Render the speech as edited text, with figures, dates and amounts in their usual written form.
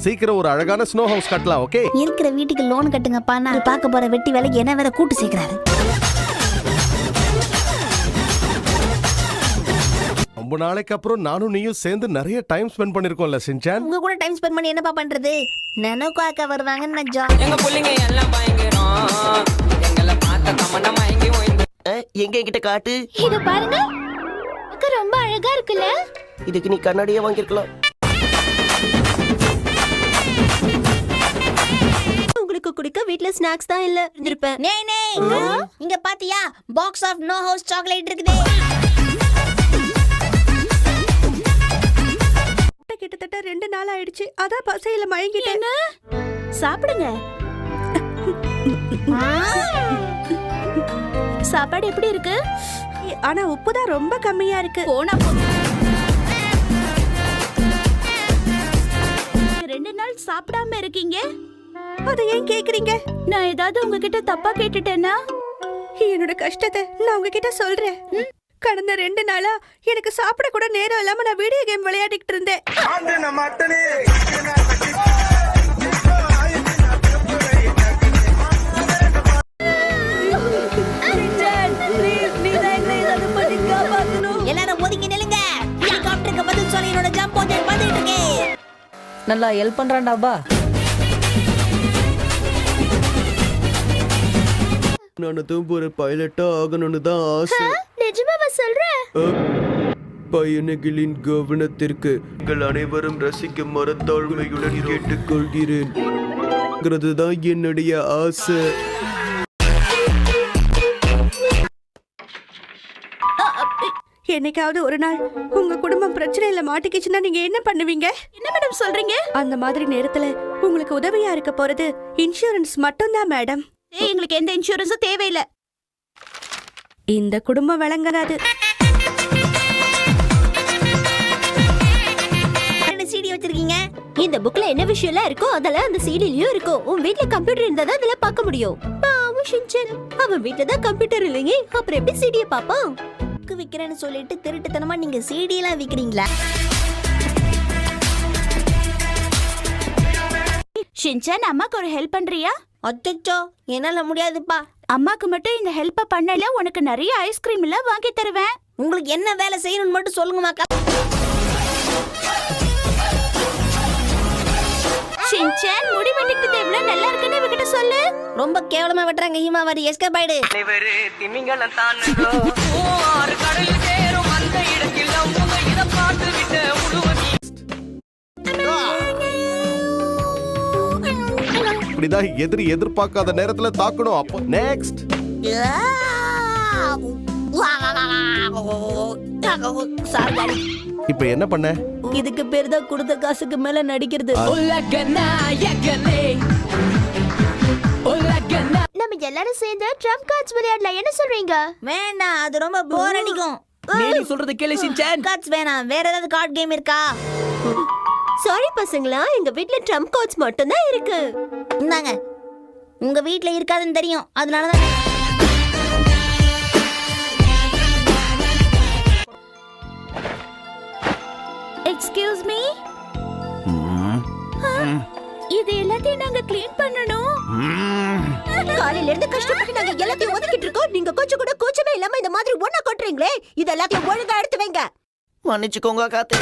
சீக்கிரம் ஒரு அழகான ஸ்னோ ஹவுஸ் கட்டலாம். ஓகே, இருக்கிற வீட்டுக்கு லோன் கட்டுங்கப்பா. நான் பார்க்க போற வெட்டி வேலைக்கு என்ன வேற கூட்டு சேர்க்கிறாரு. ரொம்ப நாளைக்கு அப்புறம் நானும் நீயும் சேர்ந்து நிறைய டைம் ஸ்பெண்ட் பண்ணிருக்கோம்ல சின்சான். உங்க கூட டைம் ஸ்பெண்ட் பண்ணி என்னப்பா பண்றது? நனோகாக்க வருவாங்கன்னு நினைச்சா. எங்க புள்ளைங்க எல்லாம் பயங்கரம். எங்களை பார்த்த தமன்னா மயங்கி ஓய்ந்து. எங்க கிட்ட காட்டு. இது பாருங்க, அக்கா ரொம்ப அழகா இருக்குல்ல. இதுக்கு நீ கண்ணாடியே வாங்கிருக்கலாம். உங்களுக்கு குடிக்க வீட்ல ஸ்நாக்ஸ் தான் இல்ல இருந்திருப்பேன். இங்க பாத்தியா, box of no house chocolate இருக்குதே. கிட்டத்தட்ட 2 நாள் ஆயிடுச்சு. அதான் பசையில மயங்கிட்டேன். சாப்பிடுங்க. சாப்பாடு எப்படி இருக்கு? ஆனா உப்பு தான் ரொம்ப கம்மியா இருக்கு. போனா 2 நாள் சாப்பிடாம இருக்கீங்க. அதை ஏன் கேக்குறீங்க? நான் ஏதாவது உங்ககிட்ட தப்பா கேட்டுட்டேன்னா? என்னோட கஷ்டத்தை நான் உங்ககிட்ட சொல்றேன். கடந்த 2 நாளா எனக்கு சாப்பிட கூட நேரம் இல்லாம நான் வீடியோ கேம் விளையாடிட்டு இருந்தேன். எல்லாரும் ஒதுங்கி நில்லுங்க. ஹெலிகாப்டருக்கு பதில் சொல்லி என்னோட ஜம்ப் வந்து வந்துட்டு இருக்கேன். நல்லா ஹெல்ப் பண்றான்டாப்பா. நானும் ஒரு பைலட்டா ஆகணும்னு தான் ஆசை. நிஜமாவா சொல்ற? பயணிகளின் கவனத்திற்கு நீங்கள் அனைவரும் ரசிக்க மரத்தாழ்மையுடன் கேட்டுக்கொள்கிறேன். தான் என்னுடைய ஆசை. என்னைக்காவது ஒரு நாள் உங்க குடும்பம் பிரச்சனையில மாட்டிக்கிச்சுன்னா நீங்க என்ன பண்ணுவீங்க? என்ன மேடம் சொல்றீங்க? அந்த மாதிரி நேரத்துல உங்களுக்கு உதவியா இருக்க போறது இன்சூரன்ஸ் மட்டும்தான் மேடம். எங்களுக்கு எந்த இன்சூரன்ஸும் தேவையில்ல. இந்த குடும்பம் விளங்காது. சிடி வச்சிருக்கீங்க. இந்த புக்ல என்ன விஷயம் எல்லாம் இருக்கோ அதெல்லாம் அந்த சிடிலயும் இருக்கும். உன் வீட்ல கம்ப்யூட்டர் இருந்தா தான் அதெல்லாம் பார்க்க முடியும். அவன் வீட்ல தான் கம்ப்யூட்டர் இல்லையே, அப்புறம் எப்படி சிடியை பாப்பான்? புக் விக்கிறேன்னு சொல்லிட்டு திருட்டுத்தனமா நீங்க சிடி எல்லாம் விக்கிறீங்களா? ஷின்சான், அம்மாக்கு ஒரு ஹெல்ப் பண்றியா? அச்சச்சோ, என்னால முடியாதுப்பா. அம்மாக்கு மட்டும் இந்த ஹெல்ப்ப பண்ணல, உனக்கு நிறைய ஐஸ்கிரீம் எல்லாம் வாங்கி தருவேன். உங்களுக்கு என்ன வேலை செய்யணும்னு மட்டும் சொல்லுங்கம்மா. ஷின்சான், முடி வெட்டிக்கிட்டு எவ்வளவு நல்லா இருக்குன்னு இவகிட்ட சொல்லு. ரொம்ப கேவலமா வெட்டுறாங்க. ஹீமாவாரி எஸ்கேப் ஆயிடு. இவரு திமிங்கலம் தானுடோ. ஆறு கடல் சேரும் அந்த இடத்தில் அவங்க இத பாட்டு விட்டு உழுவதி. இப்படிதான் எதிர்பார்க்காத நேரத்துல தாக்கணும். அப்போ நெக்ஸ்ட் இப்ப என்ன பண்ண? இதுக்கு பேர் தான் கொடுத்த காசுக்கு மேல நடிக்கிறது. நம்ம எல்லாரும் சேர்ந்து ட்ரம்ப் கார்ட்ஸ் விளையாடலாம். என்ன சொல்றீங்க? வேண்டாம், அது ரொம்ப போர் அடிக்கும். நீ சொல்றது கேளு ஷின்சான். கார்ட்ஸ் வேணாம், வேற ஏதாவது கார்ட் கேம் இருக்கா? சாரி பசங்களா, எங்க வீட்ல ட்ரம்ப் கார்ட்ஸ் மட்டும் தான் இருக்கு. இந்தாங்க, உங்க வீட்ல இருக்காதுன்னு தெரியும், அதனால தான். எக்ஸ்கியூஸ் மீ, இது எல்லாத்தையும் நாங்க க்ளீன் பண்ணனும். காலையில இருந்து கஷ்டப்பட்டு நாங்க எல்லாத்தையும் ஒதுக்கிட்டு இருக்கோம். நீங்க கொஞ்சம் கூட கூச்சமே இல்லாம இந்த மாதிரி ஒண்ணா கொட்டுறீங்களே, இது எல்லாத்தையும் ஒழுங்கா எடுத்து வைங்க. மன்னிச்சுக்கோங்க காத்து.